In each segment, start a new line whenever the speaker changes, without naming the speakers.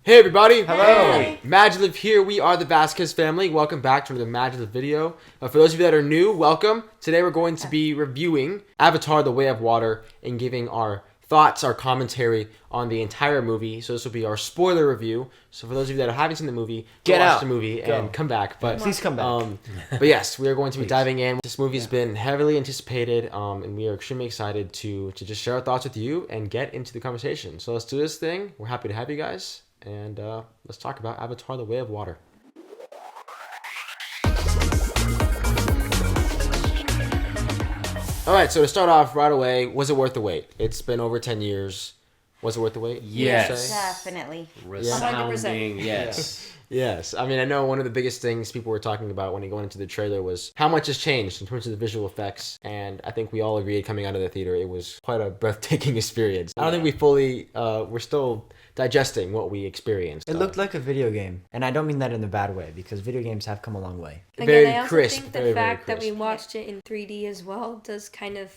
Hey everybody!
Hello!
Hey.
MaJeliv here. We are the Vasquez Family. Welcome back to another MaJeliv video. For those of you that are new, welcome. Today we're going to be reviewing Avatar: The Way of Water and giving our thoughts, our commentary on the entire movie. So this will be our spoiler review. So for those of you that haven't seen the movie,
Get
watch
out.
the movie
Go.
and come back. But
Please come back.
but yes, we are going to be diving in. This movie's been heavily anticipated, and we are extremely excited to just share our thoughts with you and get into the conversation. So let's do this thing. We're happy to have you guys. And let's talk about Avatar: The Way of Water. All right, so to start off right away, was it worth the wait? It's been over 10 years. Was it worth the wait?
Yes.
Definitely.
Resounding yes.
Yes. I mean, I know one of the biggest things people were talking about when going into the trailer was how much has changed in terms of the visual effects. And I think we all agreed coming out of the theater, it was quite a breathtaking experience. I don't think we fully, we're still digesting what we experienced.
It looked like a video game, and I don't mean that in a bad way, because video games have come a long way.
Very
Again, I also
crisp,
think the
very, very
fact that we
crisp.
watched it in 3D as well does kind of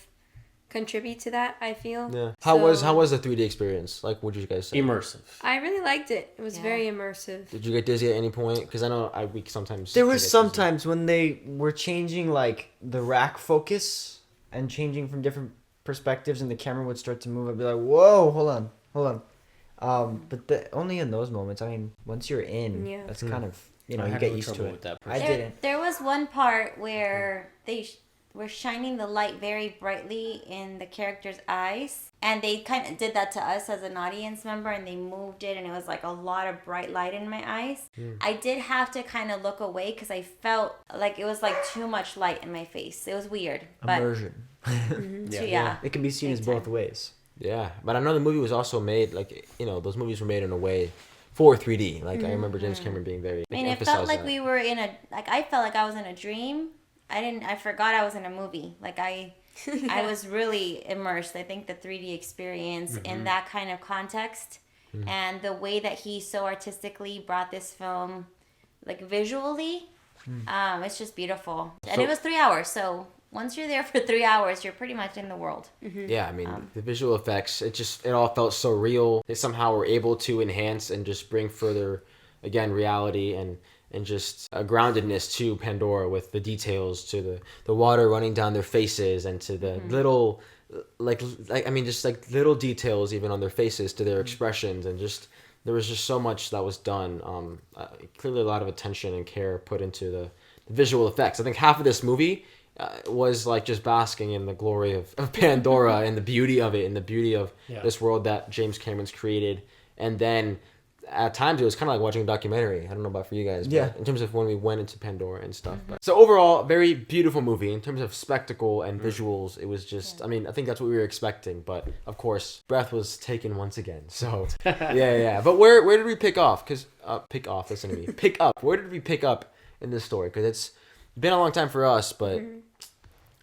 contribute to that, I feel.
Yeah. How was the 3D experience? Like, what did you guys say?
Immersive.
I really liked it. It was very immersive.
Did you get dizzy at any point? Because I know we sometimes...
There
get
was
dizzy.
sometimes when they were changing, like, the rack focus and changing from different perspectives, and the camera would start to move. I'd be like, whoa, hold on. But only in those moments. I mean, once you're in, that's kind of, you
I
you
had
get
no
used to
trouble
it.
with that
I
person.
didn't.
There was one part where they were shining the light very brightly in the character's eyes. And they kind of did that to us as an audience member, and they moved it, and it was like a lot of bright light in my eyes. I did have to kind of look away because I felt like it was like too much light in my face. It was weird. But
Immersion.
yeah.
It can be seen as both ways.
Yeah, but I know the movie was also made, like, those movies were made in a way for 3D. Like, I remember James Cameron being very...
I mean, it felt like we were in a, like, I felt like I was in a dream. I forgot I was in a movie. Like, I was really immersed. I think the 3D experience in that kind of context and the way that he so artistically brought this film, like, visually, it's just beautiful. And
So-
it was 3 hours, so once you're there for 3 hours, you're pretty much in the world.
Yeah, I mean, the visual effects, it all felt so real. They somehow were able to enhance and just bring further, again, reality and just a groundedness to Pandora with the details, to the water running down their faces and to the little, just like little details even on their faces, to their expressions, and just, there was just so much that was done. Clearly a lot of attention and care put into the visual effects. I think half of this movie was like just basking in the glory of Pandora and the beauty of it and the beauty of this world that James Cameron's created. And then at times it was kind of like watching a documentary. I don't know about for you guys, but in terms of when we went into Pandora and stuff. But, so overall, very beautiful movie in terms of spectacle and visuals. It was just, I mean, I think that's what we were expecting. But of course, breath was taken once again. So yeah. But where did we pick off? Because pick off. Listen to me. Pick up. Where did we pick up in this story? Because it's been a long time for us, but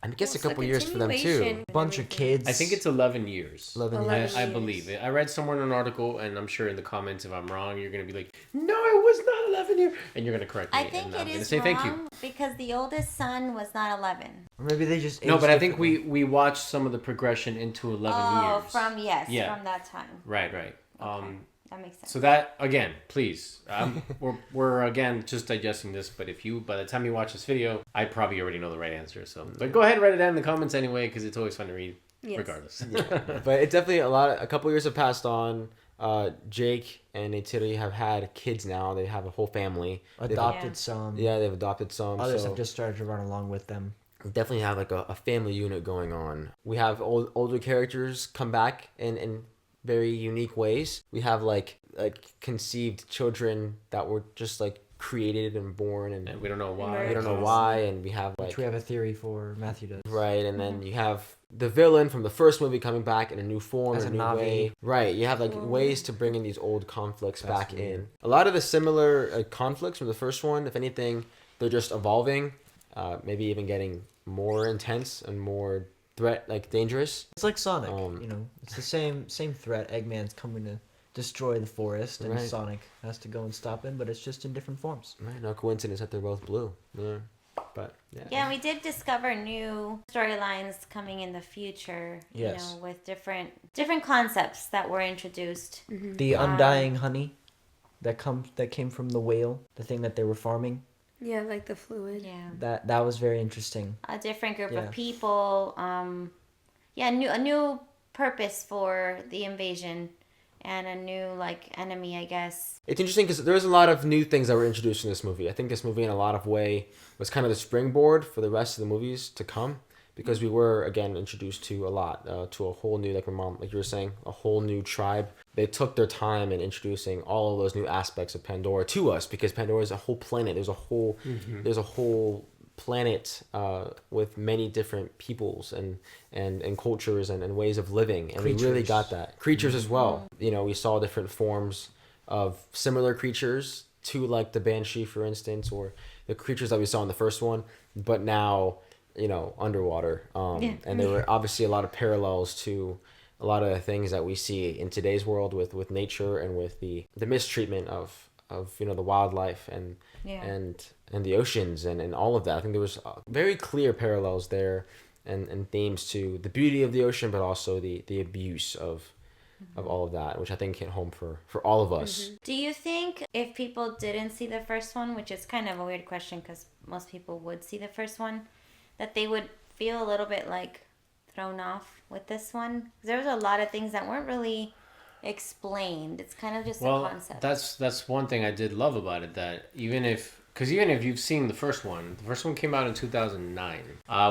I guess a couple years for them too.
A bunch of kids.
I think it's 11 years.
11
years.
I believe it. I read somewhere in an article, and I'm sure in the comments, if I'm wrong, you're going to be like, no, it was not 11 years. And you're going to correct me.
I think
and
it
I'm going to
is
say
wrong
thank you.
because the oldest son was not 11.
Or maybe they just
No,
aged
but I think
differently.
we watched some of the progression into 11
Oh,
years.
from that time.
Right.
That makes sense.
So that, again, please, we're again just digesting this, but by the time you watch this video, I probably already know the right answer. So, but go ahead and write it down in the comments anyway, because it's always fun to read, regardless.
But it's definitely a couple years have passed on. Jake and Neytiri have had kids now. They have a whole family.
Adopted some.
Yeah, they've adopted some.
Others
so
have just started to run along with them.
definitely have like a family unit going on. We have older characters come back in very unique ways. We have like conceived children that were just like created and born, and
we don't know why.
we don't know why, and we have like
Which we have a theory for. Matthew does.
right, and then you have the villain from the first movie coming back in a new form,
As
a
a
new
Na'vi.
way. Right, you have like ways to bring in these old conflicts back in. A lot of the similar conflicts from the first one, if anything, they're just evolving, maybe even getting more intense and more dangerous.
It's like Sonic.
Um,
It's the same threat. Eggman's coming to destroy the forest, and
Right.
Sonic has to go and stop him, but it's just in different forms.
Right, no coincidence that they're both blue. Yeah. But yeah.
Yeah, we did discover new storylines coming in the future.
Yes.
With different concepts that were introduced.
The undying honey. that came from the whale, the thing that they were farming.
Yeah, like the fluid.
Yeah.
That was very interesting.
A different group
Yeah.
of people. A new purpose for the invasion, and a new like enemy, I guess.
It's interesting because there's a lot of new things that were introduced in this movie. I think this movie, in a lot of way, was kind of the springboard for the rest of the movies to come, because we were again introduced to a lot, to a whole new, like my mom, like you were saying, a whole new tribe. They took their time in introducing all of those new aspects of Pandora to us, because Pandora is a whole planet. There's a whole planet with many different peoples and cultures and ways of living, and we really got that. Creatures as well. You know, we saw different forms of similar creatures to like the Banshee, for instance, or the creatures that we saw in the first one, but now, you know, underwater. And there were obviously a lot of parallels to a lot of the things that we see in today's world with nature and with the mistreatment of you know, the wildlife and the oceans and all of that. I think there was very clear parallels there and themes to the beauty of the ocean, but also the abuse of all of that, which I think hit home for all of us.
Do you think if people didn't see the first one, which is kind of a weird question because most people would see the first one, that they would feel a little bit like thrown off with this one? 'Cause there was a lot of things that weren't really explained. It's kind of just a concept.
That's one thing I did love about it, that even if you've seen the first one came out in 2009.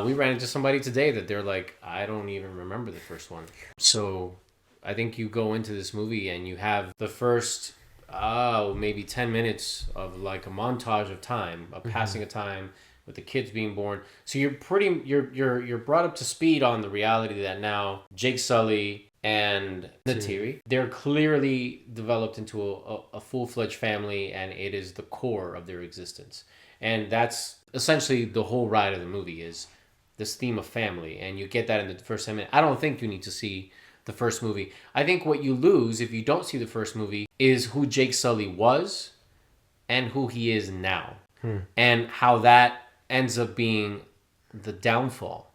We ran into somebody today that they're like, I don't even remember the first one. So I think you go into this movie and you have the first maybe 10 minutes of like a montage of time, of passing of time, with the kids being born. So you're brought up to speed on the reality that now Jake Sully and Neytiri, they're clearly developed into a full-fledged family, and it is the core of their existence. And that's essentially the whole ride of the movie, is this theme of family, and you get that in the first 10 minutes. I don't think you need to see the first movie. I think what you lose if you don't see the first movie is who Jake Sully was and who he is now. And how that ends up being the downfall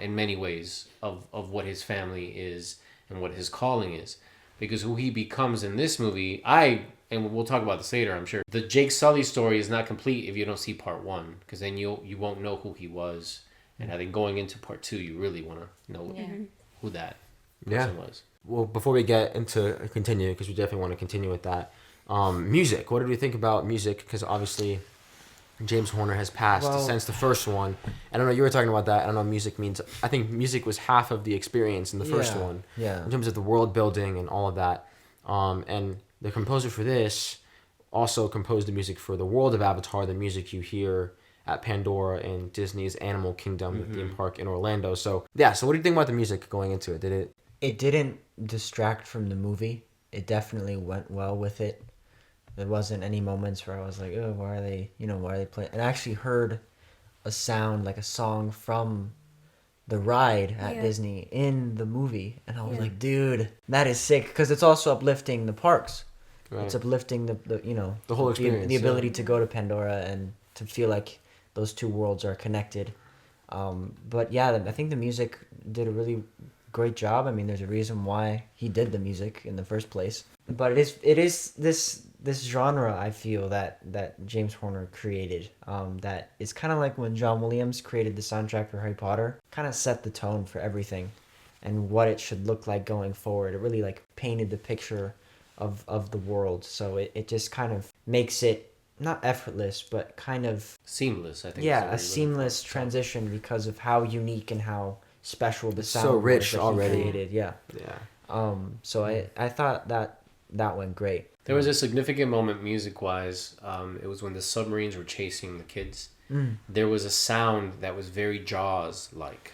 in many ways of what his family is and what his calling is. Because who he becomes in this movie, and we'll talk about this later, I'm sure, the Jake Sully story is not complete if you don't see part one, because then you won't know who he was. And I think going into part two, you really want to know who that person was.
Well, before we get into continue, because we definitely want to continue with that, music. What did we think about music? Because obviously James Horner has passed since the first one. I don't know, you were talking about that. I don't know what music means. I think music was half of the experience in the first one. Yeah. In terms of the world building and all of that. And the composer for this also composed the music for the world of Avatar, the music you hear at Pandora in Disney's Animal Kingdom theme park in Orlando. So what do you think about the music going into it?
It didn't distract from the movie. It definitely went well with it. There wasn't any moments where I was like, oh, why are they playing? And I actually heard a sound, like a song from the ride at Disney in the movie. And I was like, dude, that is sick. Because it's also uplifting the parks. Right. It's uplifting the whole experience. The ability to go to Pandora and to feel like those two worlds are connected. But yeah, I think the music did a really great job. I mean, there's a reason why he did the music in the first place. But it is this genre, I feel, that James Horner created, that is kind of like when John Williams created the soundtrack for Harry Potter, kind of set the tone for everything and what it should look like going forward. It really like painted the picture of the world. So it just kind of makes it not effortless, but kind of
seamless, I think.
Yeah, a seamless transition because of how unique and how special the sound
so rich
was
already
created. Yeah. So I thought that went great.
There was a significant moment music-wise. It was when the submarines were chasing the kids. There was a sound that was very Jaws-like.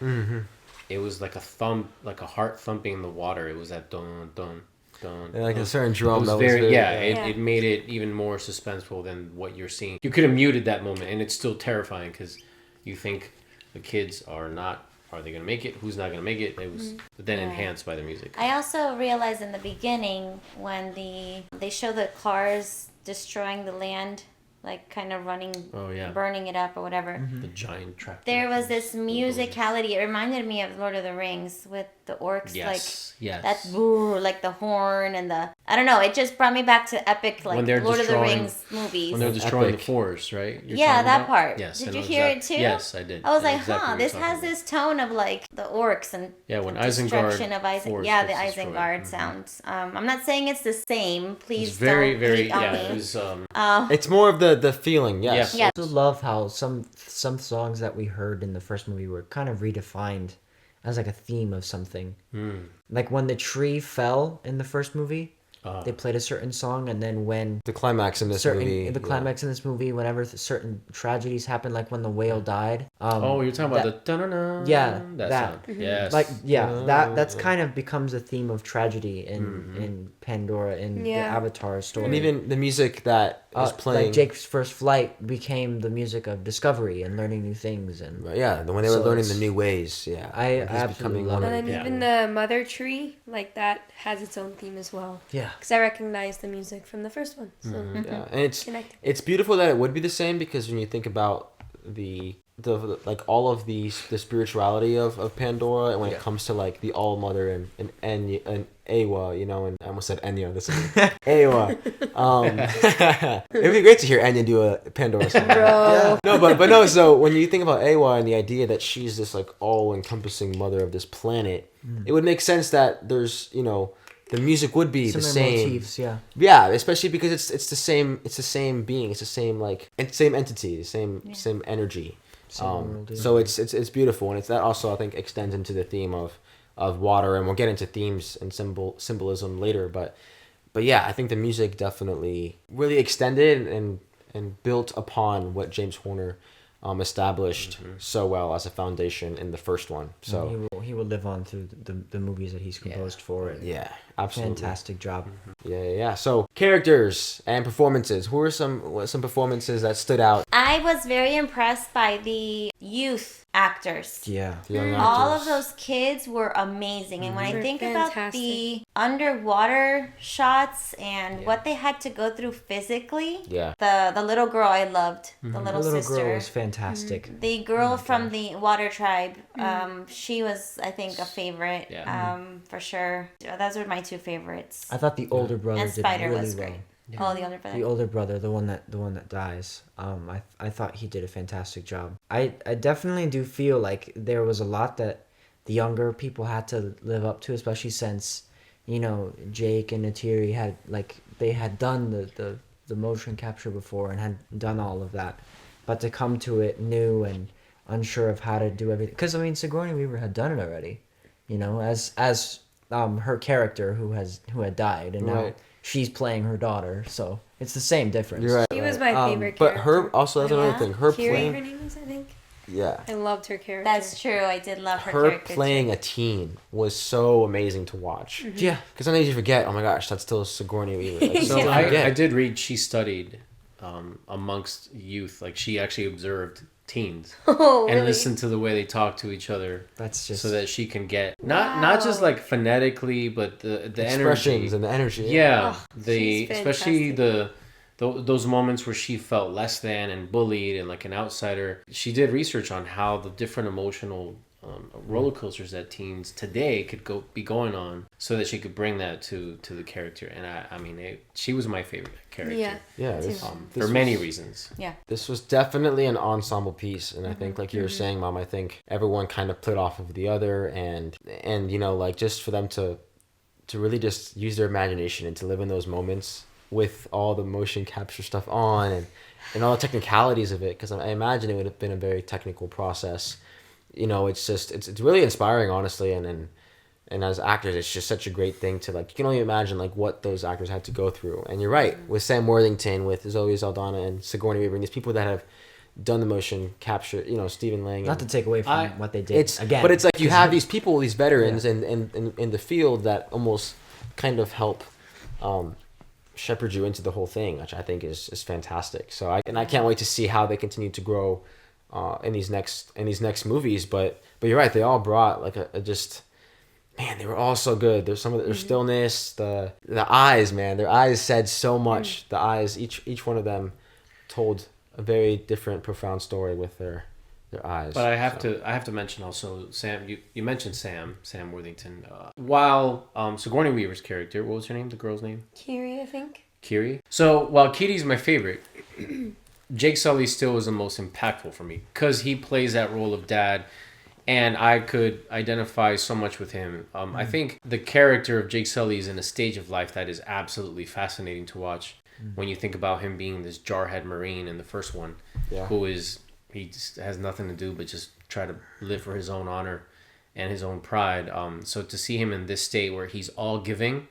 It was like a thump, like a heart thumping in the water. It was that dun dun dun.
And like a certain drum.
It was very It made it even more suspenseful than what you're seeing. You could have muted that moment, and it's still terrifying because you think the kids are not. Are they going to make it? Who's not going to make it? It was then enhanced by the music.
I also realized in the beginning when they show the cars destroying the land, like kind of burning it up or whatever.
The giant tractor.
There was this musicality. It reminded me of Lord of the Rings with the orcs, that boo, like the horn and I don't know. It just brought me back to epic, like
When they're
Lord of the
destroying-
Rings movies.
When they're destroying
Epic.
the forest, right? You're
Yeah,
talking
that
about?
part.
Yes.
Did
I
you
know
hear it too?
Yes, I did.
I was
know
like,
exactly
huh,
what you're
this
talking
has
about.
this tone of like the orcs and
Yeah, when
the
Isengard
destruction of Isengard.
forest
Yeah, the
gets destroyed.
Isengard
Mhm.
sounds. I'm not saying it's the same.
It
Please
was very,
don't
very.
hate on
Yeah,
me.
it was.
It's more of the feeling, yes.
Yeah.
I also love how some songs that we heard in the first movie were kind of redefined as like a theme of something. Like when the tree fell in the first movie, they played a certain song, and then when
The climax in this movie.
the climax in this movie, whenever certain tragedies happen, like when the whale died.
oh, you're talking about
that-
the da-na-na,
Yeah,
that
that.
sound. Yes.
Like that's kind of becomes a theme of tragedy in Pandora in the
Yeah.
Avatar story.
And even the music that is playing.
like Jake's first flight became the music of discovery and learning new things, and
Yeah, when they were
So
learning
it's-
the new ways. Yeah,
I
He's
absolutely
becoming
love
one
it.
of
And then
Yeah.
even the mother tree, like that has its own theme as well.
yeah.
Because I recognize the music from the first one. So
Yeah, and
connected.
it's beautiful that it would be the same, because when you think about the like all of the spirituality of Pandora, and when it comes to like the All Mother and Enya and Awa, you know, and I almost said Enya. This is Awa. It'd be great to hear Enya do a Pandora song.
Bro.
No, but no. So when you think about Awa and the idea that she's this like all-encompassing mother of this planet, it would make sense that there's, you know, the music would be the
Similar
same.
motifs, yeah.
Yeah, especially because it's the same being, it's the same like same entity, same energy.
world, yeah.
So it's beautiful, and it's that also I think extends into the theme of water, and we'll get into themes and symbolism later. But yeah, I think the music definitely really extended and built upon what James Horner established so well as a foundation in the first one. So
he will live on through the movies that he's composed for it.
yeah, absolutely.
Fantastic job.
Yeah. So characters and performances. Who are some performances that stood out?
I was very impressed by the youth actors.
Yeah.
The young
All
actors?
of those kids were amazing. And when I
They're
think about
fantastic.
the underwater shots and what they had to go through physically,
Yeah.
the little girl I loved, the little,
The little
sister.
girl was fantastic.
The girl from the water tribe, she was, I think, a favorite,
Yeah.
for sure. Those were my two favorites.
I thought the older brother
And
did
Spider
really
was
well.
great. Oh, the older brother.
The older brother, the one that dies. I thought he did a fantastic job. I definitely do feel like there was a lot that the younger people had to live up to, especially since, you know, Jake and Natiri had done the motion capture before and had done all of that, but to come to it new and unsure of how to do everything, because I mean Sigourney Weaver had done it already, you know, as her character who had died, and now
Right.
she's playing her daughter, so it's the same difference.
You're right.
She was my favorite
But
character.
her also that's another
Yeah.
thing. Her
Kiri, her
playing
name is, I think.
yeah.
I loved her character.
That's true. I did love her,
Her
character.
playing
too.
a teen was so amazing to watch.
Yeah.
Because sometimes you forget, oh my gosh, that's still Sigourney Weaver. Like,
So
you
I
forget.
did read she studied amongst youth. Like she actually observed teens
Oh,
and
really?
listened to the way they talk to each other,
That's just
so that she can get not just like phonetically, but the
expressions
energy.
and the energy.
Yeah,
Oh,
the
she's
especially
fantastic.
those moments where she felt less than and bullied and like an outsider. She did research on how the different emotional roller coasters that teens today could be going on, so that she could bring that to the character. And I mean, she was my favorite character.
Yeah.
Yeah.
Too.
For many reasons.
This was definitely an ensemble piece, and I think, like you were saying, Mom, I think everyone kind of played off of the other, and you know, like just for them to really just use their imagination and to live in those moments with all the motion capture stuff on and all the technicalities of it, because I imagine it would have been a very technical process. You know, it's just it's really inspiring, honestly, and as actors, it's just such a great thing to like. You can only imagine like what those actors had to go through. And you're right, with Sam Worthington, with Zoe Saldana, and Sigourney Weaver, and these people that have done the motion capture. You know, Stephen Lang.
not to take away from what they did.
It's
again,
but it's like you have these people, these veterans,
Yeah.
in the field that almost kind of help shepherd you into the whole thing, which I think is fantastic. So I can't wait to see how they continue to grow in these next movies. But you're right, they all brought like a just. Man, they were all so good. There's some of their stillness, the eyes, man. Their eyes said so much. The eyes, each one of them, told a very different, profound story with their their eyes.
But I have to mention also Sam. You mentioned Sam Worthington. While Sigourney Weaver's character, what was her name? The girl's name?
Kiri, I think.
Kiri. So while Kitty's my favorite, Jake Sully still is the most impactful for me because he plays that role of dad, and I could identify so much with him. I think the character of Jake Sully is in a stage of life that is absolutely fascinating to watch. When you think about him being this jarhead Marine in the first one, who is he just has nothing to do but just try to live for his own honor and his own pride. So to see him in this state where he's all giving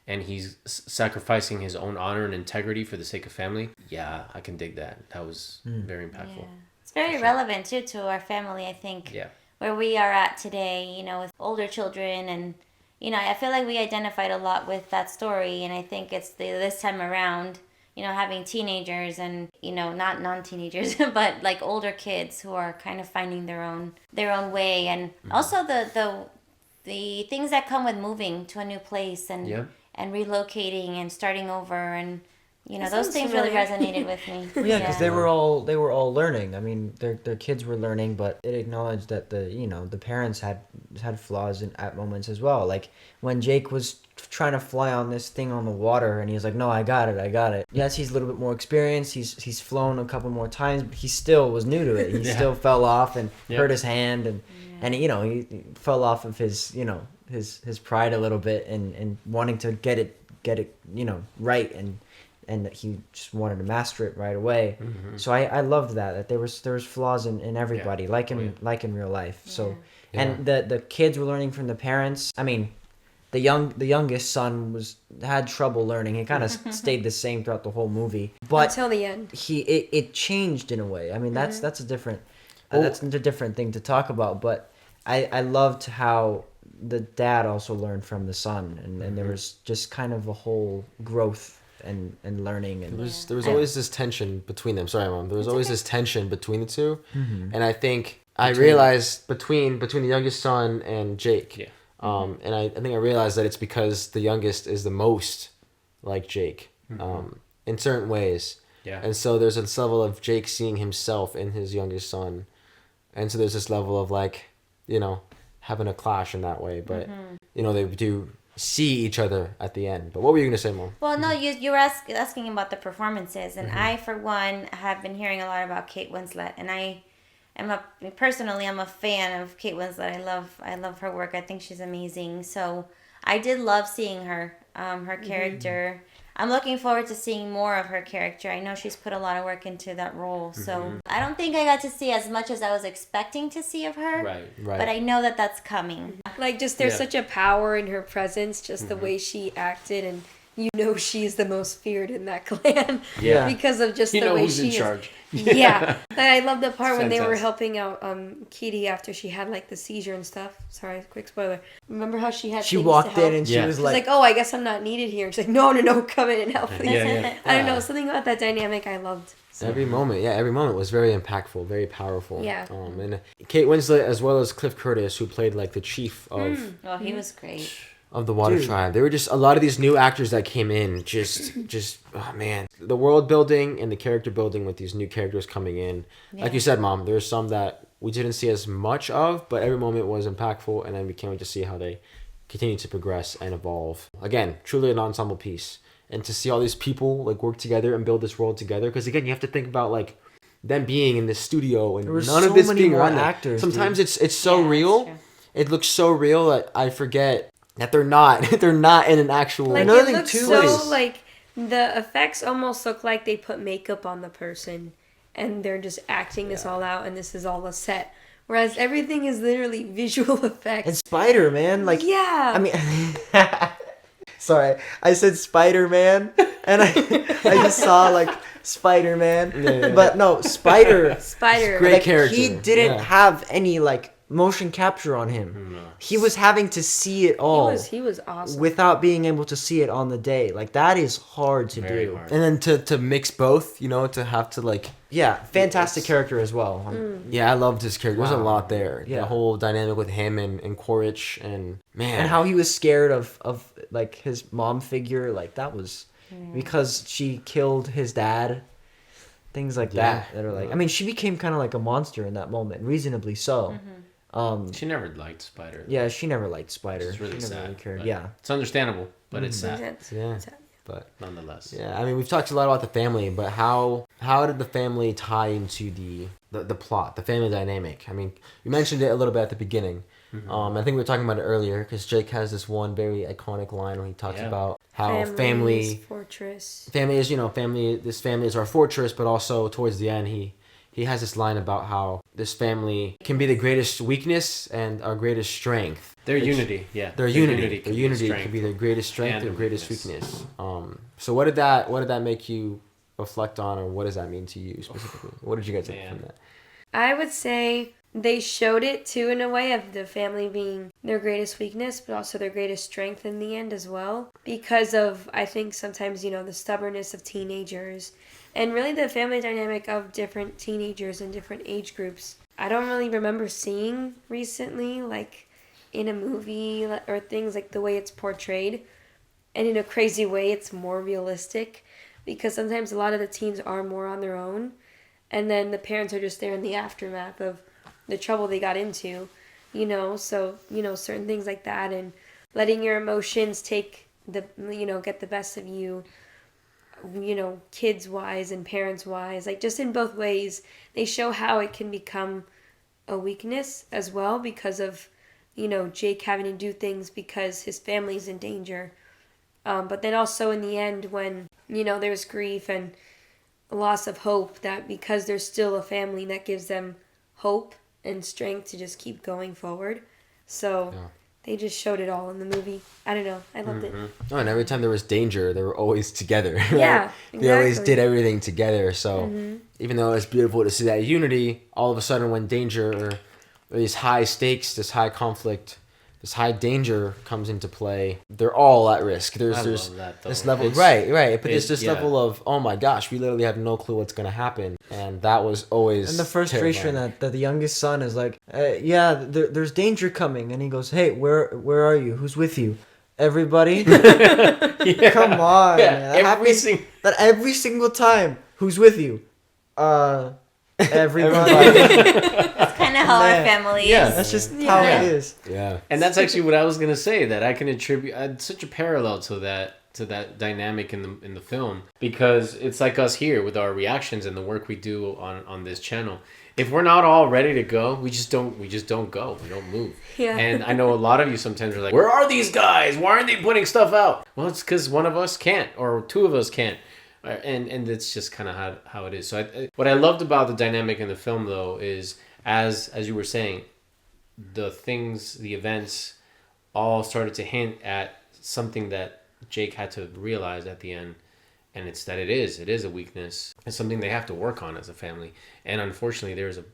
and he's sacrificing his own honor and integrity for the sake of family, yeah, I can dig that. That was very impactful.
Yeah. It's very relevant too to our family, I think.
Yeah.
Where we are at today, you know, with older children, and you know, I feel like we identified a lot with that story, and I think it's this time around, you know, having teenagers and, you know, not non-teenagers, but like older kids who are kind of finding their own way, and also the things that come with moving to a new place and relocating and starting over, and you know,
That
those
sounds
things really
familiar.
resonated with me.
Well, yeah, because they were all learning. I mean, their kids were learning, but it acknowledged that the parents had flaws at moments as well. Like when Jake was trying to fly on this thing on the water, and he was like, "No, I got it." Yes, he's a little bit more experienced. He's flown a couple more times, but he still was new to it. He still fell off and hurt his hand, and you know, he fell off of his his pride a little bit, and wanting to get it right, and that he just wanted to master it right away. So I loved that there was flaws in everybody, like in real life. So and the kids were learning from the parents. I mean, the youngest son had trouble learning. He kind of stayed the same throughout the whole movie, but
Until the end.
it changed in a way. I mean, that's a different that's a different thing to talk about. But I loved how the dad also learned from the son, and there was just kind of a whole growth and learning, and
there was always this tension between them. Sorry, Mom. There was always this tension between the two, and I think I realized between the youngest son and Jake.
Yeah.
And I think I realized that it's because the youngest is the most like Jake, in certain ways.
Yeah.
And so there's this level of Jake seeing himself in his youngest son, and so there's this level of like, you know, having a clash in that way. But you know, they do see each other at the end. But what were you gonna say, Mom?
Well, no, you were asking about the performances, and I, for one, have been hearing a lot about Kate Winslet, and I'm a fan of Kate Winslet. I love her work. I think she's amazing. So I did love seeing her, her character. I'm looking forward to seeing more of her character. I know she's put a lot of work into that role. So I don't think I got to see as much as I was expecting to see of her.
Right.
But I know that that's coming.
Like, just there's such a power in her presence, just the way she acted, and you know she's the most feared in that clan.
Yeah.
Because of just
You
the
know
way
who's
she
in
is.
charge.
Yeah. And I love the part when they were
Sense.
helping out Kitty after she had like the seizure and stuff. Sorry, quick spoiler. Remember how she had
she
things
walked
to help?
in and she
Yeah.
was
She's like, oh, I guess I'm not needed here. And she's like, no, come in and help, please.
Yeah.
I don't know, something about that dynamic I loved. So.
Every moment was very impactful, very powerful.
Yeah.
And Kate Winslet as well as Cliff Curtis, who played like the chief of
Oh, he was great.
the Water
Dude.
Tribe. There were just a lot of these new actors that came in. Just oh man, the world building and the character building with these new characters coming in. Like you said, Mom, there's some that we didn't see as much of, but every moment was impactful, and then we can't wait to see how they continue to progress and evolve. Again, truly an ensemble piece, and to see all these people like work together and build this world together. Because again, you have to think about like them being in this studio and
There were
none
so
of this
many
being
more
around them.
actors,
Sometimes
dude.
it's so
Yeah, that's
real.
true.
It looks so real that I forget that they're not in an actual.
Like,
Another
it
thing
looks
too
so,
is-
like, the effects almost look like they put makeup on the person and they're just acting this all out, and this is all a set. Whereas everything is literally visual effects.
and Spider-Man, like,
yeah.
I mean, sorry, I said Spider-Man, and I just saw like Spider-Man, but no,
Spider.
Great
like,
character.
He didn't
Yeah.
have any like motion capture on him.
No.
He was having to see it all
He was awesome.
without being able to see it on the day. Like that is hard to
Very
do.
hard.
And then to mix both, you know, to have to like.
Yeah, fantastic character as well.
Yeah, I loved his character. There's a
Wow.
lot there.
Yeah.
The whole dynamic with him and Quaritch, and man,
And how he was scared of like his mom figure, like that was because she killed his dad. things like
Yeah.
that are like. I mean, she became kind of like a monster in that moment, reasonably so.
She never liked Spider.
Yeah, she never liked Spider.
It's really
she never
sad.
really cared.
but
Yeah.
It's understandable, but it's
Makes
sad
sense.
Yeah.
Makes sense.
But
nonetheless.
yeah, I mean, we've talked a lot about the family, but how did the family tie into the plot, the family dynamic? I mean, you mentioned it a little bit at the beginning. I think we were talking about it earlier because Jake has this one very iconic line when he talks about how
Family is fortress.
family is, this family is our fortress, but also towards the end he has this line about how this family can be the greatest weakness and our greatest strength.
Their unity, yeah.
Their unity can be their greatest strength
and
and
their
greatest weakness. So what did that make you reflect on, or what does that mean to you specifically? What did you guys take from that?
I would say they showed it too in a way of the family being their greatest weakness, but also their greatest strength in the end as well. Because of, I think sometimes, the stubbornness of teenagers and really the family dynamic of different teenagers in different age groups. I don't really remember seeing recently, like in a movie or things like the way it's portrayed. And in a crazy way, it's more realistic because sometimes a lot of the teens are more on their own. And then the parents are just there in the aftermath of the trouble they got into, so, certain things like that and letting your emotions take get the best of you, kids wise and parents wise, like just in both ways, they show how it can become a weakness as well because of, Jake having to do things because his family's in danger. But then also in the end when, there's grief and loss of hope, that because there's still a family that gives them hope and strength to just keep going forward. So they just showed it all in the movie. I don't know. I loved it.
Oh, and every time there was danger, they were always together. Right?
Yeah,
They always
exactly.
did everything together. So even though it's beautiful to see that unity, all of a sudden when danger or these high stakes, this high conflict, this high danger comes into play, they're all at risk. There's
love that, though.
this level,
It's-
right. But there's this
yeah.
level of, oh my gosh, we literally have no clue what's gonna happen, and that was always
And the frustration
terrifying.
that the youngest son is like, there's danger coming, and he goes, "Hey, where are you? Who's with you? Everybody." Come on, man. That every single time. Who's with you? Everybody.
That's kind of how our
Man.
family
Yeah.
is.
That's just
Yeah.
how
Yeah.
it is.
Yeah.
And that's actually what I was gonna say, that I can attribute such a parallel to that dynamic in the film, because it's like us here with our reactions and the work we do on this channel. If we're not all ready to go, we just don't go. We don't move.
Yeah.
And I know a lot of you sometimes are like, where are these guys? Why aren't they putting stuff out? Well, it's because one of us can't, or two of us can't. And it's just kind of how it is. So what I loved about the dynamic in the film, though, is as you were saying, the events all started to hint at something that Jake had to realize at the end, and it's that it is a weakness. It's something they have to work on as a family, and unfortunately, there's a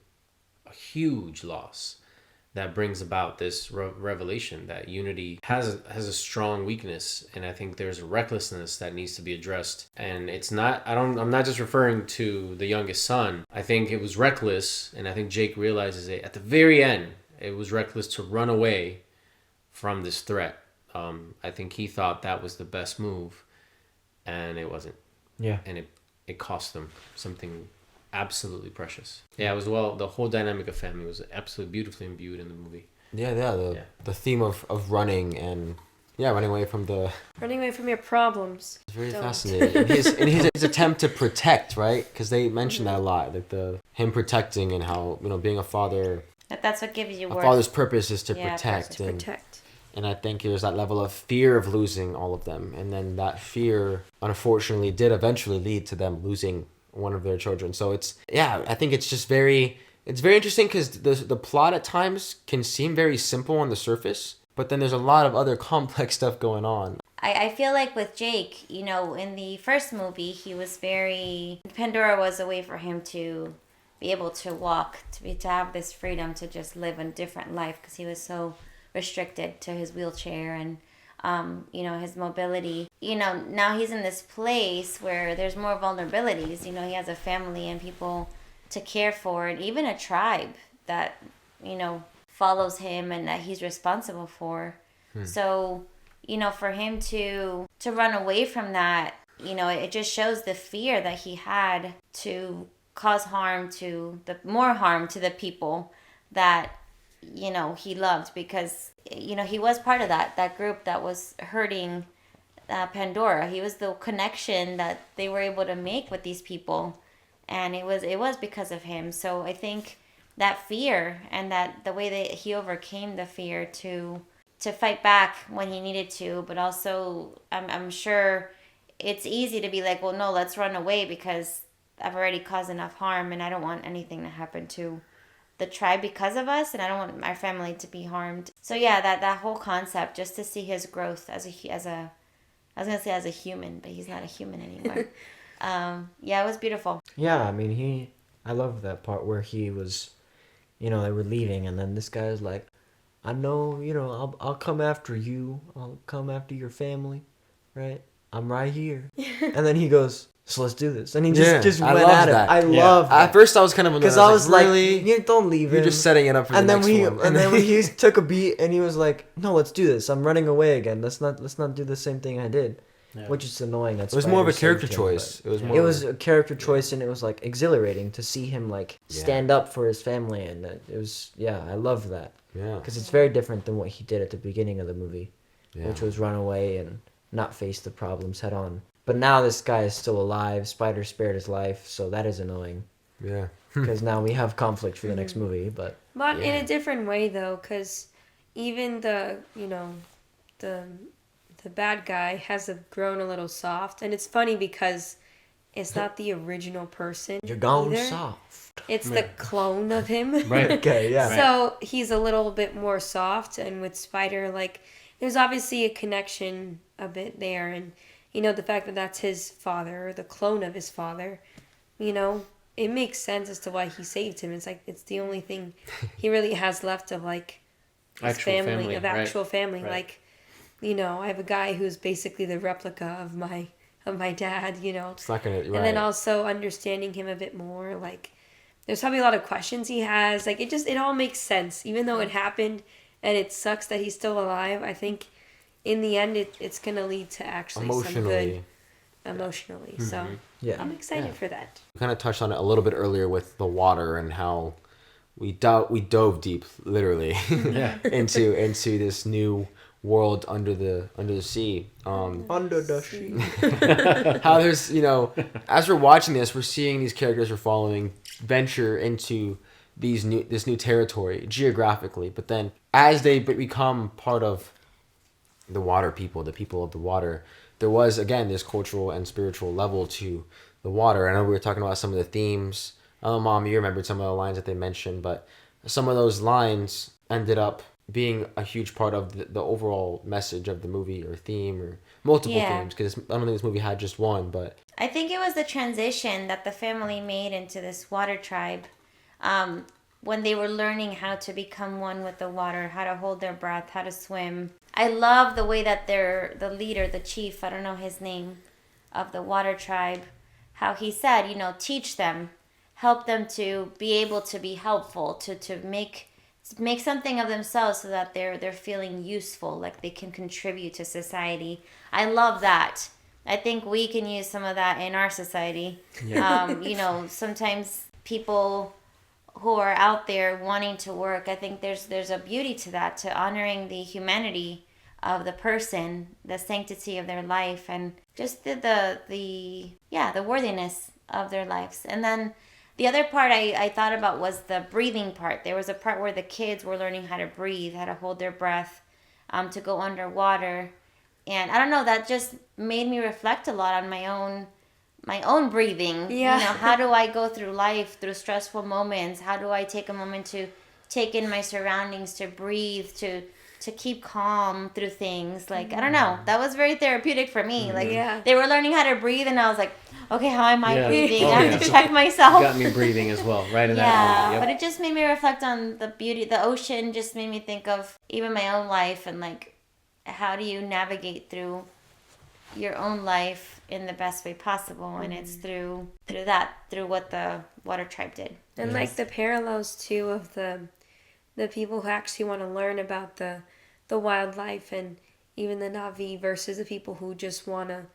huge loss that brings about this revelation that unity has a strong weakness, and I think there's a recklessness that needs to be addressed. And it's not, I'm not just referring to the youngest son. I think it was reckless, and I think Jake realizes it at the very end. It was reckless to run away from this threat. I think he thought that was the best move, and it wasn't.
Yeah.
And it cost them something absolutely precious. Yeah, it was the whole dynamic of family was absolutely beautifully imbued in the movie.
The theme of running and running away from
your problems.
it's very
Don't.
fascinating. In his attempt to protect, right? Because they mention that a lot, like him protecting and how being a father.
That's what gives you
A
worth.
father's purpose is to
Yeah,
protect.
To protect.
And I think there's that level of fear of losing all of them, and then that fear, unfortunately, did eventually lead to them losing one of their children. So I think it's just it's very interesting because the plot at times can seem very simple on the surface, but then there's a lot of other complex stuff going on.
I feel like with Jake, in the first movie, he was Pandora was a way for him to be able to walk, to have this freedom to just live a different life, because he was so restricted to his wheelchair and his mobility. Now he's in this place where there's more vulnerabilities. He has a family and people to care for, and even a tribe that follows him and that he's responsible for. So for him to run away from that, it just shows the fear that he had to cause more harm to the people that, he loved, because, he was part of that group that was hurting Pandora. He was the connection that they were able to make with these people, and it was because of him. So I think that fear, and that the way that he overcame the fear to fight back when he needed to, but also I'm sure it's easy to be like, well, no, let's run away because I've already caused enough harm, and I don't want anything to happen to the tribe because of us, and I don't want my family to be harmed. So yeah, that whole concept, just to see his growth as a I was gonna say as a human, but he's not a human anymore. Yeah, it was beautiful.
Yeah, I mean, I love that part where he was, they were leaving, and then this guy was like, I know, I'll come after you. I'll come after your family, right? I'm right here. And then he goes, so let's do this. And he just
I
went
love
at
that.
it. I love that.
At first I was kind of annoyed.
Because I was like,
really?
you don't leave him.
You're just setting it up for the next one.
And then he took a beat and he was like, no, let's do this. I'm running away again. Let's not do the same thing I did. Yeah. Which is annoying. It
was more of a character choice.
It was a character choice, and it was like exhilarating to see him like stand up for his family, and it was I love that.
Yeah.
Because it's very different than what he did at the beginning of the movie, which was run away and not face the problems head on. But now this guy is still alive. Spider spared his life, so that is annoying.
Yeah.
Because now we have conflict for the next movie, but
in a different way though, because even the bad guy has grown a little soft, and it's funny because it's not the original person.
You're gone
either.
soft.
It's the clone of him.
Right.
Okay, yeah.
So he's a little bit more soft, and with Spider, like, there's obviously a connection a bit there, and the fact that that's his father, or the clone of his father, it makes sense as to why he saved him. It's like it's the only thing he really has left of like his
Actual family,
actual family.
Right.
Like, I have a guy who's basically the replica of my dad.
It's not gonna. Right.
And then also understanding him a bit more, like, there's probably a lot of questions he has. Like, it all makes sense, even though it happened, and it sucks that he's still alive. I think in the end, it's gonna lead to actually some good emotionally.
Mm-hmm.
So
Yeah.
I'm excited for that.
We kind of touched on it a little bit earlier with the water and how we dove deep, literally, into this new world under the sea.
Under the sea.
How there's as we're watching this, we're seeing these characters we're following venture into this new territory geographically, but then as they become part of the water people, the people of the water, there was again this cultural and spiritual level to the water. I know we were talking about some of the themes. Mom, you remembered some of the lines that they mentioned, but some of those lines ended up being a huge part of the overall message of the movie, or theme, or multiple themes, because I don't think this movie had just one, but
I think it was the transition that the family made into this water tribe, when they were learning how to become one with the water, how to hold their breath, how to swim. I love the way that the leader, the chief, I don't know his name, of the water tribe, how he said, teach them, help them to be able to be helpful, to make something of themselves so that they're feeling useful, like they can contribute to society. I love that. I think we can use some of that in our society. Yeah. Sometimes people who are out there wanting to work, I think there's a beauty to that, to honoring the humanity of the person, the sanctity of their life, and just the worthiness of their lives. And then the other part I thought about was the breathing part. There was a part where the kids were learning how to breathe, how to hold their breath, to go underwater. And I don't know, that just made me reflect a lot on my own breathing.
Yeah.
How do I go through life, through stressful moments? How do I take a moment to take in my surroundings, to breathe, to keep calm through things? Like, I don't know. That was very therapeutic for me. Like, they were learning how to breathe, and I was like, okay, how am I breathing? I have to check myself.
Got me breathing as well, right in that moment. Yep.
But it just made me reflect on the beauty. The ocean just made me think of even my own life, and like, how do you navigate through your own life in the best way possible? And it's through what the water tribe did.
And like the parallels too of the people who actually want to learn about the wildlife, and even the Na'vi versus the people who just want to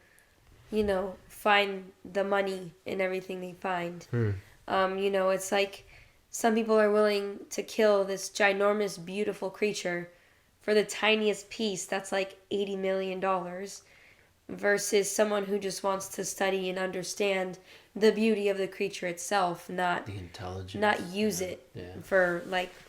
find the money in everything they find. It's like some people are willing to kill this ginormous, beautiful creature for the tiniest piece that's like $80 million versus someone who just wants to study and understand the beauty of the creature itself, not
The intelligence.
not use it for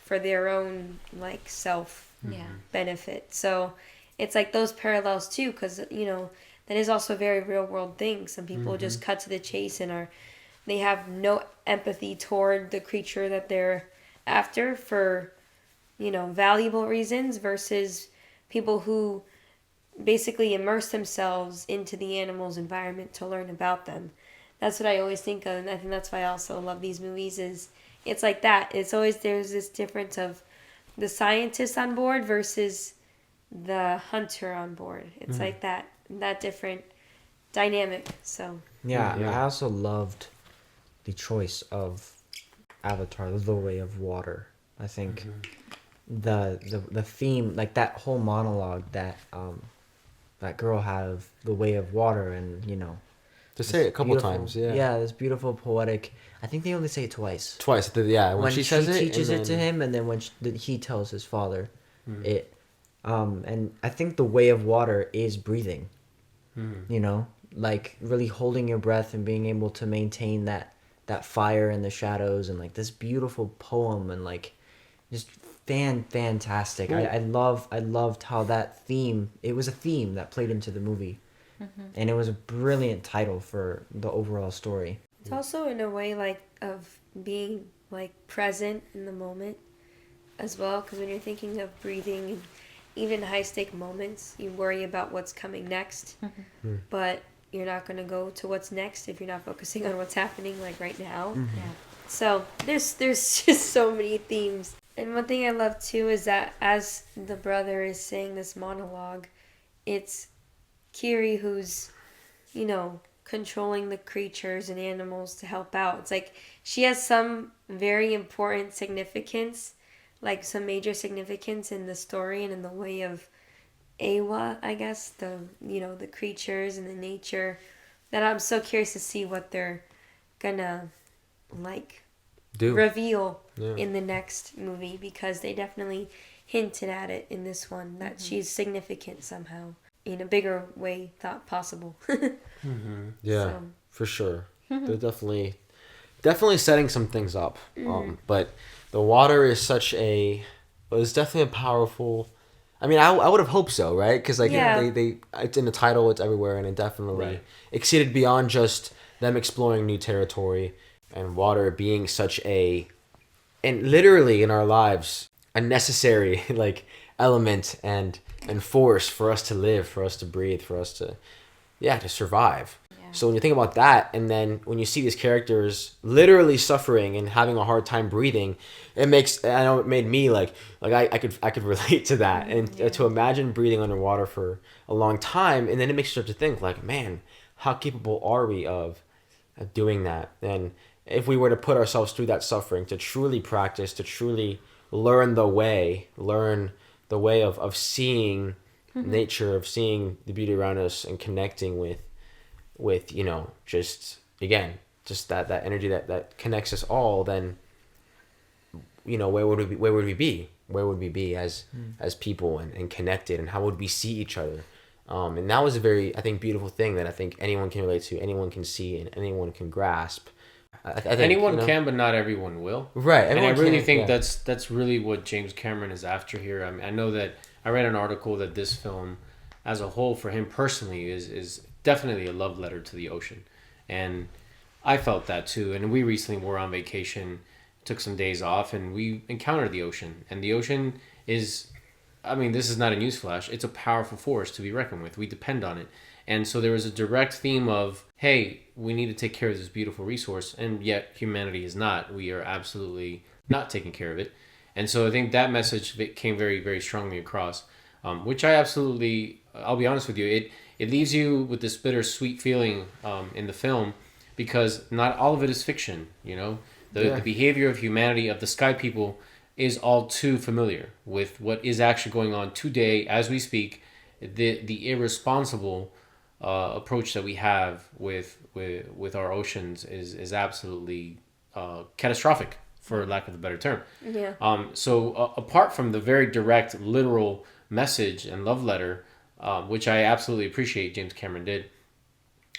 their own like self
Yeah.
benefit. So it's like those parallels too, because that is also a very real world thing. Some people just cut to the chase and they have no empathy toward the creature that they're after for valuable reasons, versus people who basically immerse themselves into the animal's environment to learn about them. That's what I always think of, and I think that's why I also love these movies. Is it's like that. It's always there's this difference of the scientist on board versus the hunter on board. It's like that different dynamic. So
Yeah,
Yeah.
I also loved the choice of Avatar, The Way of Water. I think the theme, like that whole monologue that that girl had of the way of water, and
To say it a couple
beautiful-
times, yeah.
Yeah, this beautiful poetic. I think they only say it twice.
Twice, when she says it,
teaches
and
it to
then-
him, and then when he tells his father it. And I think the way of water is breathing. Like really holding your breath and being able to maintain that fire in the shadows, and like this beautiful poem, and like just fantastic. I loved how that theme, it was a theme that played into the movie. And it was a brilliant title for the overall story.
it's also in a way like of being like present in the moment as well, because when you're thinking of breathing and even high stake moments, you worry about what's coming next, but you're not going to go to what's next if you're not focusing on what's happening like right now.
Yeah.
So there's just so many themes. And one thing I love too is that as the brother is saying this monologue, it's Kiri who's, controlling the creatures and animals to help out. It's like she has some very important significance, like some major significance in the story and in the way of Awa, I guess, the creatures and the nature, that I'm so curious to see what they're gonna like
do.
reveal
Yeah.
in the next movie, because they definitely hinted at it in this one that she's significant somehow in a bigger way thought possible.
Yeah,
So.
for sure. They're definitely setting some things up. But the water is it's definitely a powerful. I mean, I would have hoped so, right? Because
Yeah.
they it's in the title, it's everywhere, and it definitely exceeded beyond just them exploring new territory, and water being and literally in our lives a necessary element and force for us to live, for us to breathe, for us to survive. So when you think about that, and then when you see these characters literally suffering and having a hard time breathing, it made me I could relate to that, and to imagine breathing underwater for a long time, and then it makes you start to think man, how capable are we of doing that? And if we were to put ourselves through that suffering, to truly practice, to truly learn the way of seeing nature, of seeing the beauty around us, and connecting with just that energy that connects us all, then where would we be as people, and connected, and how would we see each other? And that was a very, I think, beautiful thing that I think anyone can relate to, anyone can see, and anyone can grasp. I think,
anyone can, but not everyone will.
Right.
And I
everyone
really
can,
think
yeah.
that's really what James Cameron is after here. I mean, I know that I read an article that this film, as a whole, for him personally, is definitely a love letter to the ocean, and I felt that too. And we recently were on vacation, took some days off, and we encountered the ocean. And the ocean is, I mean, this is not a newsflash. It's a powerful force to be reckoned with. We depend on it. And so there was a direct theme of, hey, we need to take care of this beautiful resource, and yet humanity is not. We are absolutely not taking care of it. And so I think that message came very, very strongly across, which I absolutely, I'll be honest with you, it leaves you with this bittersweet feeling in the film, because not all of it is fiction, The behavior of humanity, of the Sky People, is all too familiar with what is actually going on today as we speak. The irresponsible approach that we have with our oceans is absolutely catastrophic, for lack of a better term.
Yeah.
So apart from the very direct, literal message and love letter, which I absolutely appreciate James Cameron did,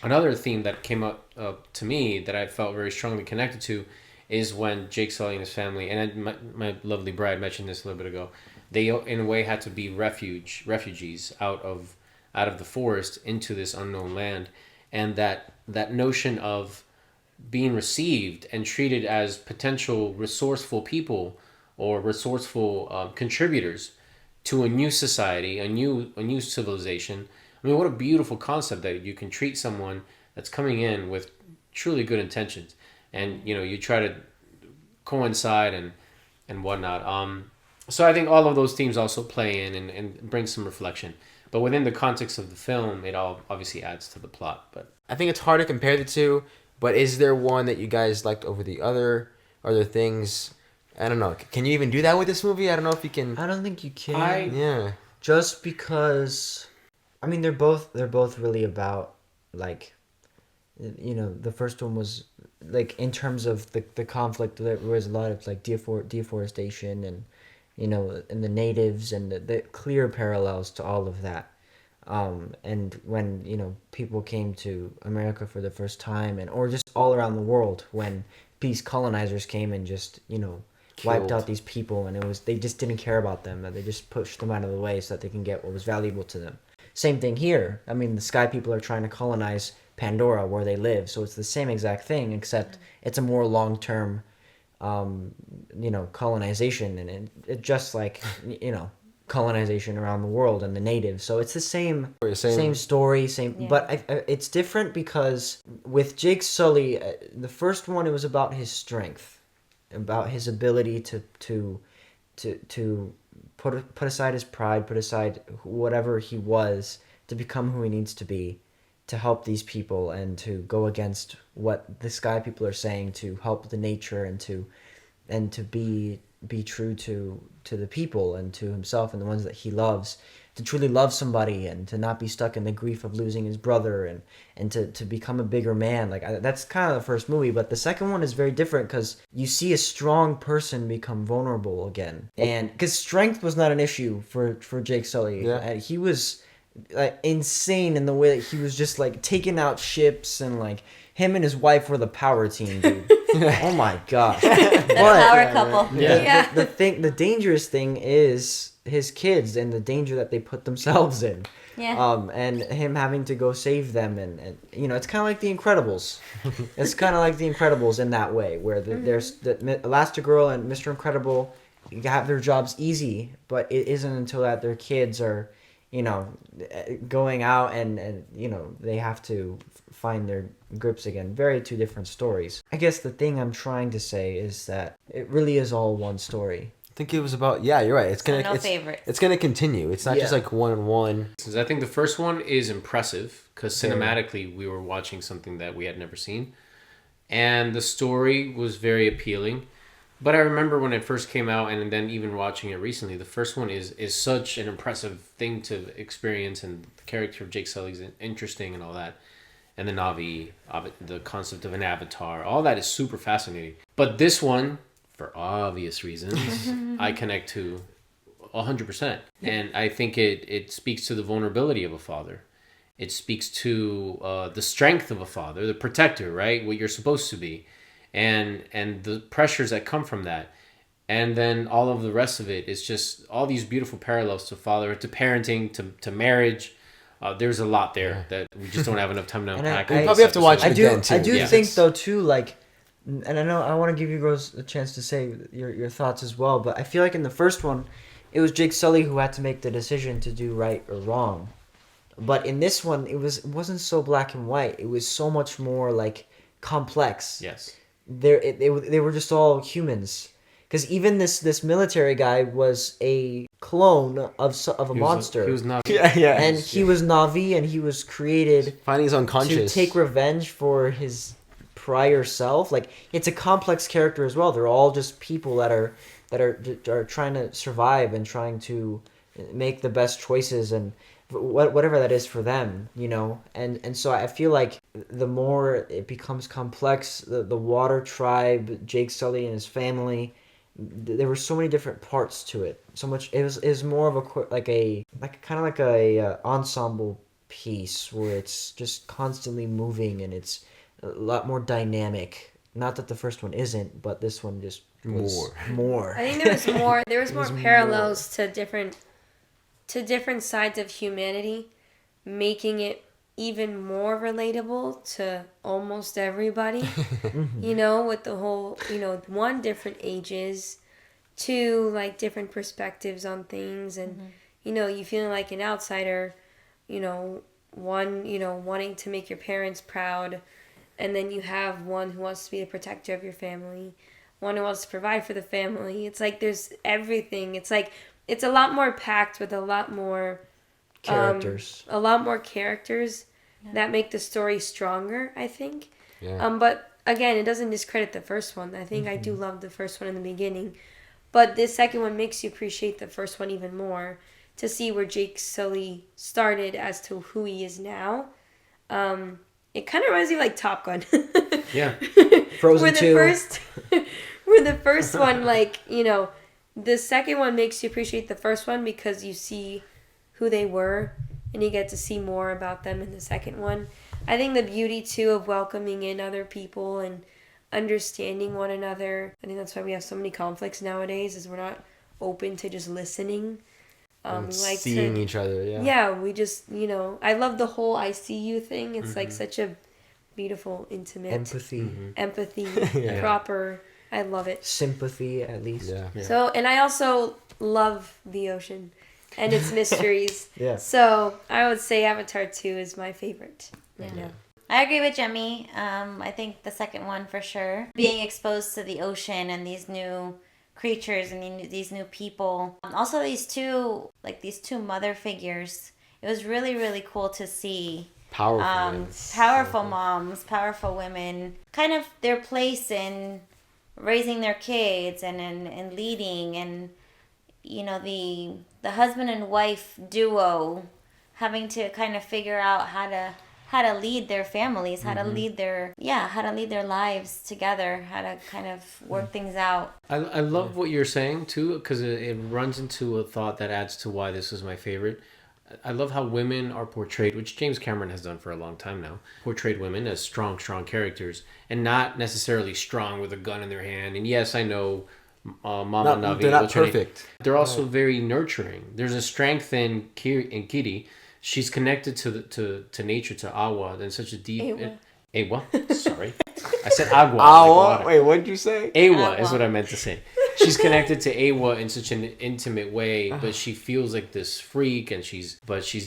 another theme that came up to me that I felt very strongly connected to is when Jake Sully and his family, and my lovely bride mentioned this a little bit ago, they in a way had to be refugees out of the forest into this unknown land, and that notion of being received and treated as potential resourceful people or resourceful contributors to a new society, a new civilization. I mean, what a beautiful concept that you can treat someone that's coming in with truly good intentions, and you try to coincide and whatnot. So I think all of those themes also play in and bring some reflection. But within the context of the film, it all obviously adds to the plot. But
I think it's hard to compare the two, but is there one that you guys liked over the other? Are there things, I don't know, can you even do that with this movie? I don't know if you can.
I don't think you can.
Yeah.
Just because, I mean, they're both really about, like, the first one was, like, in terms of the conflict, there was a lot of, like, deforestation and, and the natives and the clear parallels to all of that. And when, people came to America for the first time, or just all around the world, when these colonizers came and just, wiped out these people, and they just didn't care about them, and they just pushed them out of the way so that they can get what was valuable to them. Same thing here. I mean, the sky people are trying to colonize Pandora, where they live, so it's the same exact thing, except it's a more long-term, colonization, and it just like, colonization around the world and the natives. So it's the same story,
Yeah.
but it's different because with Jake Sully, the first one, it was about his strength, about his ability to put aside his pride, put aside whatever he was, to become who he needs to be, to help these people and to go against what the sky people are saying, to help the nature and to be true to the people and to himself and the ones that he loves, to truly love somebody and to not be stuck in the grief of losing his brother and to become a bigger man. That's kind of the first movie, but the second one is very different because you see a strong person become vulnerable again, and because strength was not an issue for Jake Sully.
Yeah.
He was insane in the way that he was just like taking out ships, and like him and his wife were the power team, dude. Oh my gosh.
The power couple.
Yeah.
The dangerous thing is his kids and the danger that they put themselves in.
Yeah.
And him having to go save them, and it's kind of like The Incredibles. It's kind of like The Incredibles in that way, where there's the Elastigirl and Mr. Incredible have their jobs easy, but it isn't until that their kids are, going out and they have to find their grips again. Very two different stories. I guess the thing I'm trying to say is that it really is all one story.
I think it was about, yeah, you're right. It's gonna continue. It's not just like one.
Because I think the first one is impressive because cinematically we were watching something that we had never seen, and the story was very appealing. But I remember when it first came out, and then even watching it recently, the first one is such an impressive thing to experience, and the character of Jake Sully is interesting and all that. And the Na'vi, the concept of an avatar, all that is super fascinating. But this one, for obvious reasons, I connect to 100%. And I think it speaks to the vulnerability of a father. It speaks to the strength of a father, the protector, right? What you're supposed to be. And the pressures that come from that. And then all of the rest of it is just all these beautiful parallels to father, to parenting, to marriage. There's a lot there that we just don't have enough time to unpack.
We probably have to watch it again, too.
I do think, though, too, like, and I know I want to give you guys a chance to say your thoughts as well, but I feel like in the first one, it was Jake Sully who had to make the decision to do right or wrong. But in this one, it wasn't so black and white. It was so much more, like, complex.
Yes.
They were just all humans. Because even this military guy was a clone of a monster.
He was not.
Yeah.
And he was Na'vi, and he was created
Finding his unconscious.
to take revenge for his prior self. Like, it's a complex character as well. They're all just people that are trying to survive and trying to make the best choices, and whatever that is for them, you know. And so I feel like the more it becomes complex, the Water Tribe, Jake Sully and his family, there were so many different parts to it. So much it was more of a kind of like a ensemble piece where it's just constantly moving and it's a lot more dynamic. Not that the first one isn't, but this one just was more.
I think there was more parallels to different sides of humanity, making it even more relatable to almost everybody. You know, with the whole, you know, one, different ages, two, like different perspectives on things, and you know, you feeling like an outsider, you know, one, you know, wanting to make your parents proud, and then you have one who wants to be the protector of your family, one who wants to provide for the family. It's like there's everything. It's like it's a lot more packed with a lot more
Characters.
that make the story stronger, I think.
Yeah.
But again, it doesn't discredit the first one. I think I do love the first one in the beginning, but this second one makes you appreciate the first one even more, to see where Jake Sully started as to who he is now. It kind of reminds me of like Top Gun.
Yeah.
Frozen 2.
Where the first one, like, you know, the second one makes you appreciate the first one because you see who they were and you get to see more about them in the second one. I think the beauty, too, of welcoming in other people and understanding one another. I think that's why we have so many conflicts nowadays, is we're not open to just listening. We like
seeing each other, yeah.
Yeah, we just, you know, I love the whole I see you thing. It's like such a beautiful, intimate empathy,
Yeah.
proper. I love it.
Sympathy, at least.
Yeah.
So, and I also love the ocean and its mysteries.
Yeah.
So I would say Avatar 2 is my favorite. Yeah.
I agree with Jemmy. I think the second one for sure. Being exposed to the ocean and these new creatures and these new people. Also these two mother figures. It was really, really cool to see. Powerful moms, powerful women. Kind of their place in raising their kids and in leading, and you know, the husband and wife duo having to kind of figure out how to lead their families, how to lead their lives together, how to kind of work things out.
I love what you're saying too, because it runs into a thought that adds to why this is my favorite. I love how women are portrayed, which James Cameron has done for a long time now, portrayed women as strong characters, and not necessarily strong with a gun in their hand. And yes, I know Mama Navi.
They're not perfect.
They're also very nurturing. There's a strength in Kitty. She's connected to nature, to Awa, in such a deep... Awa? Sorry. I said Agua.
Awa?
Like
wait, what did you say?
Awa is what I meant to say. She's connected to Awa in such an intimate way, but she feels like this freak, and she's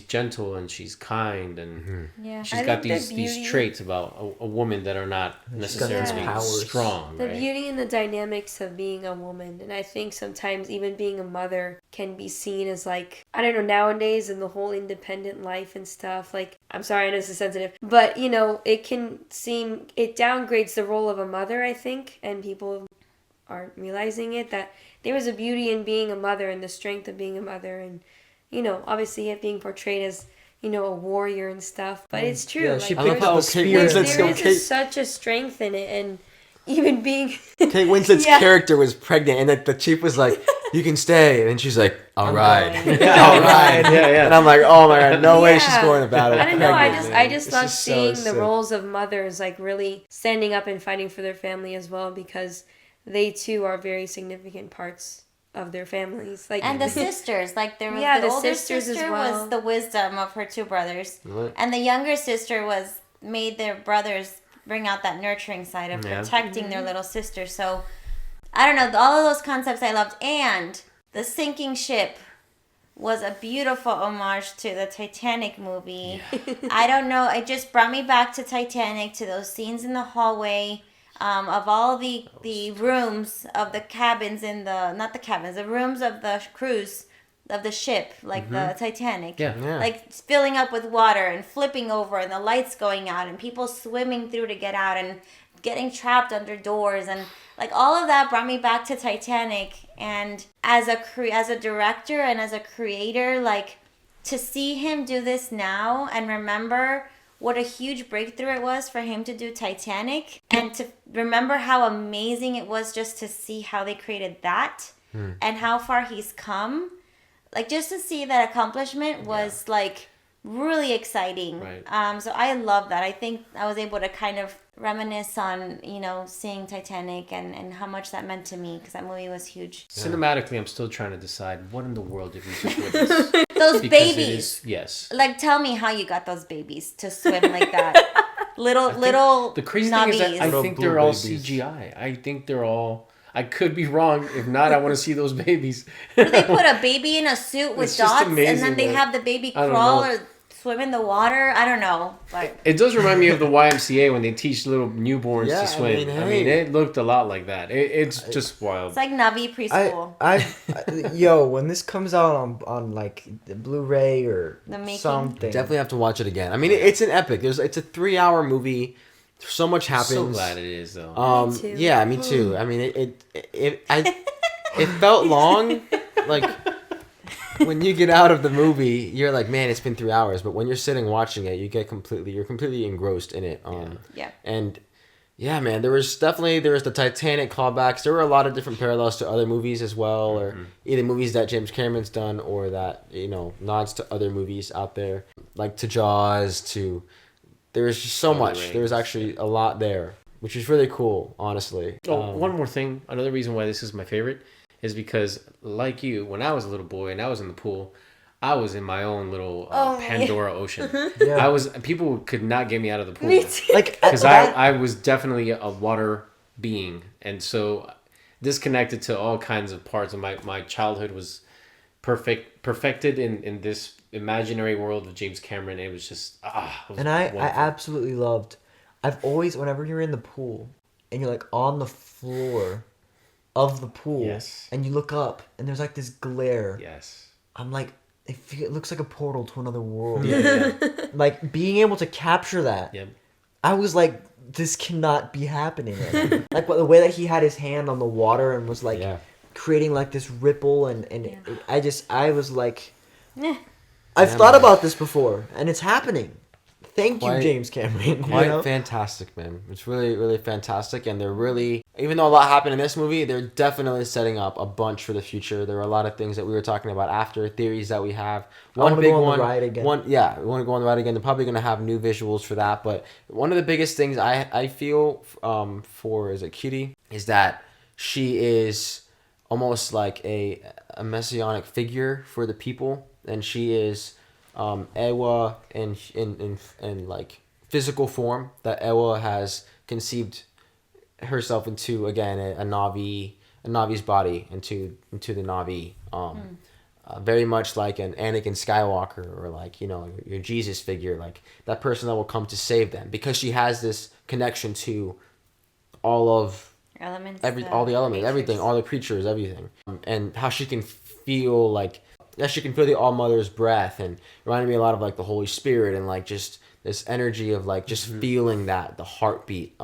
gentle and she's kind, and she's got these traits about a woman that are not necessarily strong.
The
right?
beauty and the dynamics of being a woman, and I think sometimes even being a mother can be seen as like, I don't know, nowadays in the whole independent life and stuff, like, I'm sorry, I know this is sensitive, but you know, it downgrades the role of a mother, I think, and people aren't realizing it, that there was a beauty in being a mother and the strength of being a mother, and you know, obviously it being portrayed as, you know, a warrior and stuff, but it's true.
Yeah,
like,
she
picked up the spear.
there is such a strength in it, and even being
Kate Winslet's character was pregnant, and the chief was like, "You can stay," and she's like, "All right, all right."
Yeah.
And I'm like, "Oh my god, no way she's going to battle."
I don't know.
pregnant,
I just
It's
love
so
seeing the
sick.
roles of mothers like really standing up and fighting for their family as well, because they too are very significant parts of their families. Like,
And the sisters, like the
the
older
sisters as
sister
well.
was the wisdom of her two brothers,
What?
and the younger sister made their brothers bring out that nurturing side of protecting their little sister. So I don't know, all of those concepts I loved, and the sinking ship was a beautiful homage to the Titanic movie. I don't know, it just brought me back to Titanic, to those scenes in the hallway. Of all the rooms of the cabins the rooms of the cruise of the ship, like the Titanic, like filling up with water and flipping over and the lights going out and people swimming through to get out and getting trapped under doors, and like all of that brought me back to Titanic. And as a director and as a creator, like to see him do this now and remember what a huge breakthrough it was for him to do Titanic, and to remember how amazing it was just to see how they created that and how far he's come. Like, just to see that accomplishment was like really exciting.
Right.
So I love that. I think I was able to kind of reminisce on, you know, seeing Titanic and how much that meant to me, because that movie was huge.
Cinematically, I'm still trying to decide what in the world did we just witness.
Those
Because
babies.
Yes.
Like, tell me how you got those babies to swim like that. little
The crazy thing is that I
Little
think
blue
they're all
babies.
CGI. I think they're all. I could be wrong. If not, I want to see those babies.
They put a baby in a suit with
It's just
dots, and
amazing,
then they
like,
have the baby
I don't
crawl
know.
or swim in the water. I don't know. Like,
It does remind me of the YMCA when they teach little newborns
Yeah,
to swim.
I mean,
It looked a lot like that. It's just wild.
it's like Navi preschool.
Yo, when this comes out on like the Blu-ray or
The making.
something,
Definitely have to watch it again. I mean, it's an epic. It's a 3-hour movie. So much happens.
So glad it is though.
Me too.
Yeah, me too. I mean, it felt long. Like when you get out of the movie, you're like, man, it's been 3 hours. But when you're sitting watching it, you're completely engrossed in it.
Yeah.
And yeah, man, there was the Titanic callbacks. There were a lot of different parallels to other movies as well, or either movies that James Cameron's done or that, you know, nods to other movies out there, like to Jaws, to. There was just so much. There was actually a lot there, which is really cool, honestly.
One more thing. Another reason why this is my favorite is because, like you, when I was a little boy and I was in the pool, I was in my own little Pandora ocean.
Yeah.
People could not get me out of the pool.
Me too.
like
Because
that-
I was definitely a water being. And so disconnected to all kinds of parts of my childhood was perfected in this imaginary world of James Cameron. It was just, it was
and I
wonderful.
absolutely loved. I've always, whenever you're in the pool and you're like on the floor of the pool,
Yes.
and you look up and there's like this glare.
Yes.
I'm like, it looks like a portal to another world.
Yeah.
Like being able to capture that.
Yep.
I was like, this cannot be happening. Like the way that he had his hand on the water and was like creating like this ripple, and I was like, I've thought about this before and it's happening. Thank you, James Cameron.
Quite fantastic, man. It's really, really fantastic, and they're really, even though a lot happened in this movie, they're definitely setting up a bunch for the future. There are a lot of things that we were talking about after, theories that we have.
One big one. The ride again.
We want to go on the ride again. They're probably going to have new visuals for that, but one of the biggest things I feel for is a Cutie is that she is almost like a messianic figure for the people, and she is Ewa in like physical form, that Ewa has conceived herself into, again, a Navi's body, into the Navi, very much like an Anakin Skywalker, or like, you know, your Jesus figure, like that person that will come to save them, because she has this connection to all of
Elements.
all the elements,
creatures.
everything, all the creatures, everything, and how she can feel like. Yeah, she can feel the All Mother's breath, and reminded me a lot of like the Holy Spirit, and like just this energy of like just feeling that, the heartbeat.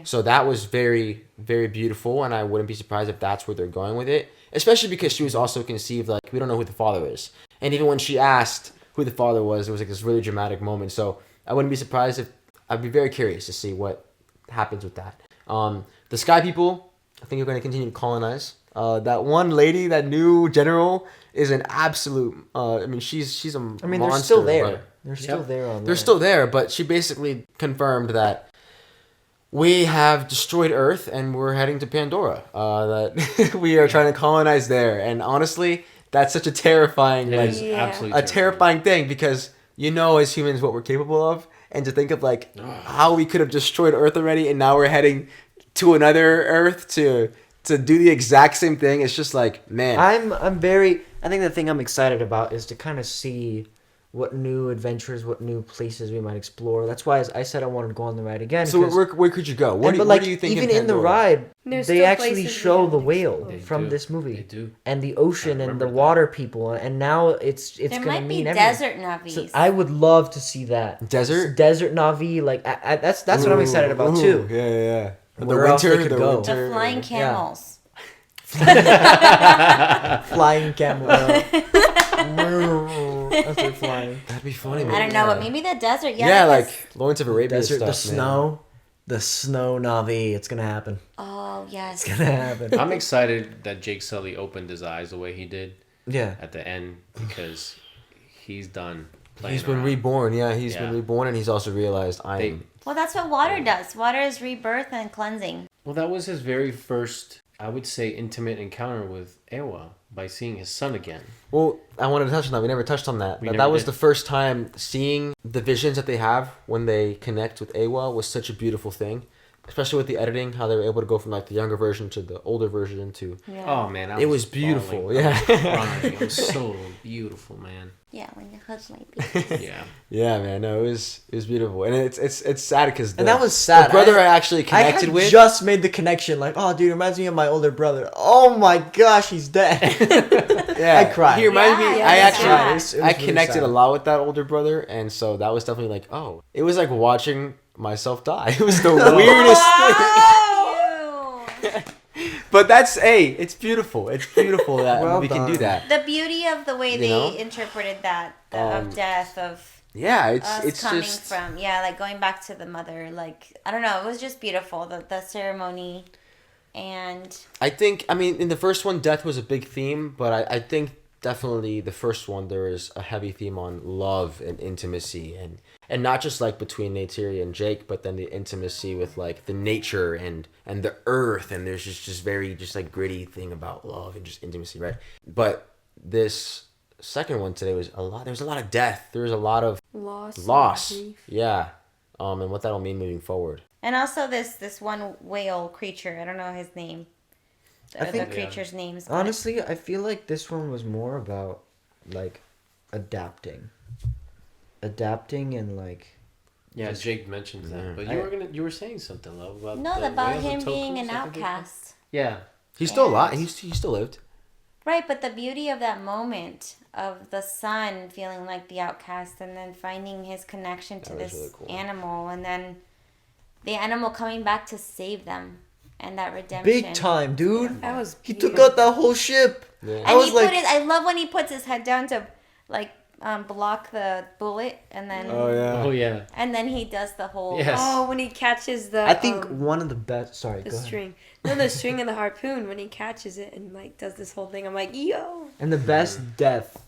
So that was very, very beautiful, and I wouldn't be surprised if that's where they're going with it, especially because she was also conceived like, we don't know who the father is, and even when she asked who the father was, it was like this really dramatic moment. So I wouldn't be surprised if, I'd be very curious to see what happens with that. The Sky People, I think, are going to continue to colonize. That one lady, that new general, is an absolute. I mean, she's a.
I mean,
monster,
they're still there.
but-
They're still there on.
They're still there, but she basically confirmed that we have destroyed Earth and we're heading to Pandora. That we are trying to colonize there, and honestly, that's such a terrifying,
It
like
is
Yeah.
absolutely
a terrifying thing, because you know, as humans, what we're capable of, and to think of like how we could have destroyed Earth already, and now we're heading to another Earth to do the exact same thing. It's just like, man.
I think the thing I'm excited about is to kind of see what new adventures, what new places we might explore. That's why I said I wanted to go on the ride again.
So where could you go? Where
But
do you think
even in the
Pandora?
ride,
There's
they
still
actually
places we
show
haven't
the whale
explored.
from
do.
this movie.
They do.
And the ocean
I
and the
remember
water people, and now it's
There
gonna
might be
mean everything.
desert Navis.
So I would love to see that
Desert?
desert Navi. Like that's what I'm excited about too.
Yeah. The
Where else they
winter,
could
the
go.
winter.
the flying camels.
Flying camel. as they're flying.
That'd be funny.
I don't know, but maybe the desert. Yeah,
Yeah,
because-
like Lawrence of Arabia
Desert,
stuff,
the
man.
snow. The snow Navi. It's gonna happen.
Oh yes.
It's gonna happen.
I'm excited that Jake Sully opened his eyes the way he did
Yeah.
at the end because he's done playing
He's been
around.
reborn. Yeah, he's been
Yeah.
reborn, and he's also realized
They-
Well, that's what water does. Water is rebirth and cleansing.
Well, that was his very first, I would say, intimate encounter with Ewa by seeing his son again.
Well, I wanted to touch on that. We never touched on that.
We
That
never
was
did.
the first time seeing the visions that they have when they connect with Awa was such a beautiful thing. Especially with the editing, how they were able to go from like the younger version to the older version to.
Yeah.
Oh man,
It was beautiful,
falling.
yeah.
I was crying. It was so beautiful, man.
Yeah, when you hug my baby.
Yeah.
Yeah, man, no, it was beautiful, and it's sad because
And that was sad.
The brother I actually connected
I had
with.
just made the connection. Like, oh, dude, it reminds me of my older brother. Oh my gosh, he's dead.
Yeah,
I cried.
He reminded me.
Yeah,
I
yeah.
actually
Yeah.
It was
I
really
connected
sad.
a lot with that older brother, and so that was definitely like, oh, it was like watching myself die. It was the weirdest thing. But that's it's beautiful. It's beautiful that
Well
we can do
done.
that.
The beauty of the way
You
they
know?
interpreted that
Um,
of death of
Yeah,
us
it's
coming
just
from like going back to the mother. Like I don't know, it was just beautiful the ceremony, and
I think, I mean, in the first one, death was a big theme, but I think definitely the first one, there is a heavy theme on love and intimacy, and not just like between Neytiri and Jake, but then the intimacy with like the nature and the earth, and there's just very just like gritty thing about love and just intimacy, right? But this second one today was there was a lot of death. There was a lot of loss.
Grief.
Yeah. And what that'll mean moving forward.
and also this one whale creature. I don't know his name.
I think-
the creature's names. but-
Honestly, I feel like this one was more about like adapting and like
Yeah, Jake mentioned that,
Yeah.
but you were saying something, love, about
no,
the
about
whales and
him being
tokus,
an
I think it was.
outcast.
Yeah,
He's still alive.
And-
He still lived.
Right, but the beauty of that moment of the son feeling like the outcast and then finding his connection to
That was
this
really cool.
animal and then the animal coming back to save them and that redemption.
big time, dude.
That was
He took
beautiful.
out that whole ship.
Yeah.
And
I was
he
like,
I love when he puts his head down to like block the bullet and then
oh yeah,
and then he does the whole
Yes.
Oh, when he catches the
I think one of the best. Sorry,
the
go ahead.
string. No, the string and the harpoon when he catches it and like does this whole thing. I'm like, yo.
And the best death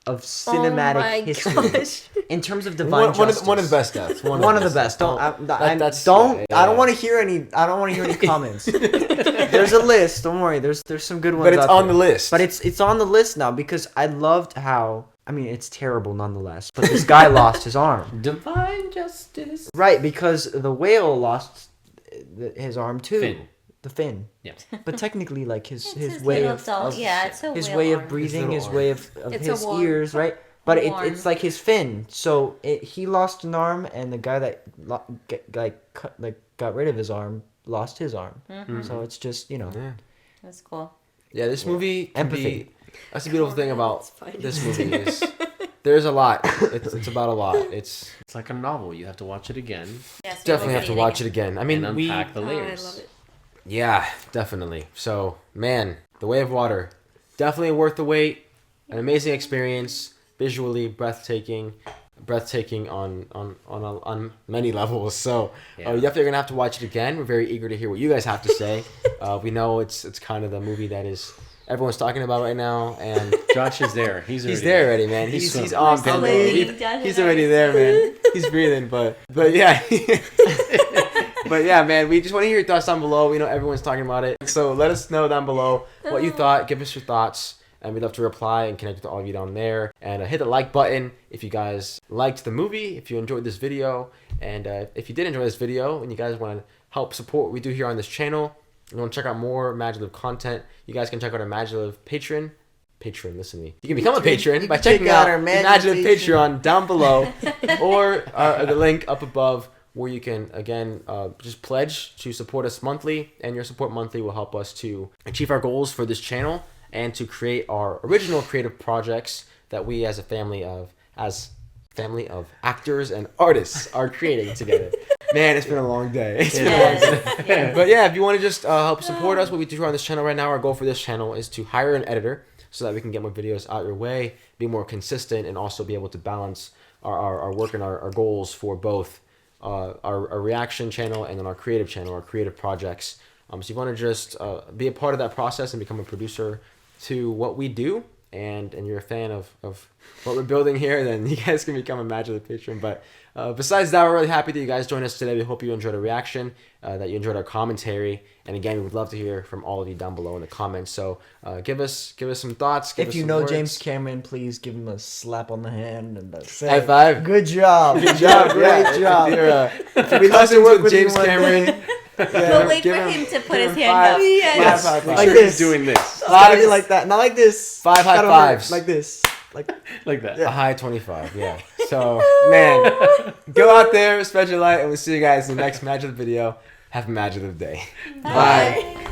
of cinematic
oh my
history
gosh.
in terms of divine justice.
One of the best deaths.
One of the best. Don't.
that's-
don't.
yeah,
I don't
yeah.
want to hear any. I don't want to hear any comments. There's a list. Don't worry. There's some good ones.
But it's
out
on
there.
the list.
But it's on the list now because I loved how. I mean, it's terrible nonetheless. But this guy lost his arm.
divine justice.
Right, because the whale lost his arm too.
Fin.
The fin.
Yeah.
But technically, like
It's
his way
little
of,
doll.
of
Yeah, it's a
his
whale
way
arm.
of breathing,
little
his
arm.
way of
It's a
his
worm.
ears, right? But
Worm.
it's like his fin. So he lost an arm, and the guy that got rid of his arm lost his arm.
Mm-hmm.
So it's just
yeah.
That's cool.
Yeah, this movie can
Empathy.
be. That's the beautiful thing about
It's fine.
this movie is there's a lot. It's about a lot. It's
It's like a novel. You have to watch it again
Yes,
definitely have to watch it again. I mean,
and
we
unpack the
Oh, I
layers.
love it.
yeah, definitely. So man, The Way of Water, definitely worth the wait. An amazing experience, visually breathtaking on many levels. So
Yeah.
you definitely gonna have to watch it again. We're very eager to hear what you guys have to say. We know it's kind of the movie that is everyone's talking about right now, and
Josh is there. He's
there already, man. He's
swimming.
on
We're
Pandora.
swimming. Josh
He's
and I
already
are
there, man. He's breathing, but yeah. But yeah, man, we just want to hear your thoughts down below. We know everyone's talking about it, so let us know down below what you thought. Give us your thoughts, and we'd love to reply and connect with all of you down there. And hit the like button if you guys liked the movie, if you enjoyed this video, and if you did enjoy this video and you guys want to help support what we do here on this channel, you want to check out more MaJeliv content, you guys can check out our MaJeliv Patreon. Listen to me. You can become a patron by checking
check
out
out
our
our
MaJeliv
MaJeliv
Patreon down below, or the link up above, where you can, again, just pledge to support us monthly, and your support monthly will help us to achieve our goals for this channel and to create our original creative projects that we as a family of actors and artists are creating together. Man, it's been a long day. It's been a long day. But yeah, if you want to just help support us, what we do on this channel right now, our goal for this channel is to hire an editor so that we can get more videos out your way, be more consistent, and also be able to balance our work and our goals for both our reaction channel and then our creative channel, our creative projects. So you want to just be a part of that process and become a producer to what we do, and you're a fan of what we're building here, then you guys can become a MaJeliv patron. But besides that, we're really happy that you guys joined us today. We hope you enjoyed our reaction, that you enjoyed our commentary, and again, we would love to hear from all of you down below in the comments. So give us some thoughts.
If you know James Cameron, please give him a slap on the hand and say,
high five.
Good job, good job, great job.
We love to work with James Cameron.
We'll wait for him to put his hand up.
Yes.
Five,
Make
Like
sure
this.
he's doing this.
Gotta be like that, not like this.
5 high
Gotta
fives.
Like this, like
Like that.
A high 25, yeah. So, man, go out there, spread your light, and we'll see you guys in the next MaJeliv video. Have a MaJeliv day.
Bye.